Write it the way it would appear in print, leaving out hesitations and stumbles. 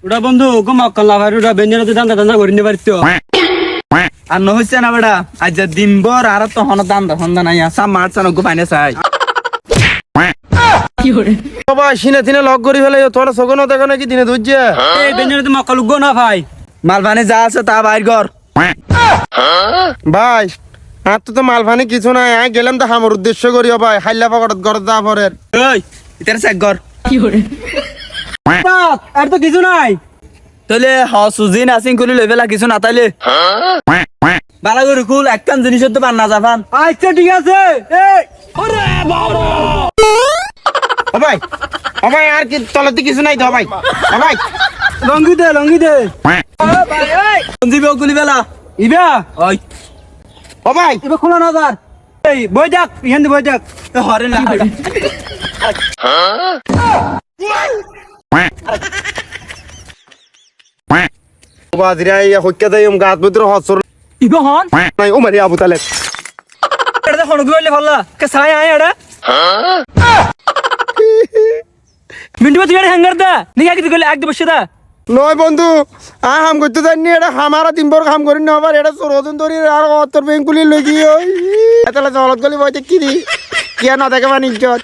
ওটা বন্ধু গমক কল্লা ভাই ওটা বেঞ্জনতে দান্দা দান্দা করে নিতে পারতো আর নহইছে না বেটা আজ দিনভর আর তো হন দান্দা সন্দা নাই আসা মারছ নগো পাইনে চাই বাবা সিনে তিনে লক করি ফেলে তোর সগন দেখো নাকি দিনে ধুজছে এই বেঞ্জনতে মক্কা লুগো না ভাই মালবানি যা আছে তা বাইর কর ভাই আর তো মালফানি কিছু নাই আমি গেলাম তো আমার উদ্দেশ্য করিও ভাই হাইলা পাকড়ত ঘর দা পরের ওই ইতার চেক কর আর তো কিছু নাই তাহলে হ সুজিন আসিন কুলি লেভেলা কিছু না তাইলে বালা করে কুল একখান জিনিস তো পান না জাপান আচ্ছা ঠিক আছে এই ও ভাই ও ভাই আর কি তলতে কিছু নাই তো ভাই ও ভাই লঙ্গি দে সঞ্জীব কুলি বেলা ইবা ওই ও ভাই ইবা খোলা না দার এই বই যাক ইহান বই যাক হরে না বাজরিয়া ইয়া হইকা দেই গাত ভিতর হসর ইবা হন নাই ও মারি আবু তালে এটা হন গইলে ভাল্লা কে সাই আয় এডা মিন্টু তুই এর হ্যাঙ্গার দা নিয়া কি গইলে এক বসে দা নয় বন্ধু হাম করতে জানি এটা হামারা দিনভর কাম করি না আবার এটা সরোজন ধরি আর তোর বেঙ্কুলি লগি ওই এতলা জলত গলি বইতে কি দি কিয়া না দেখে মানে ইজ্জত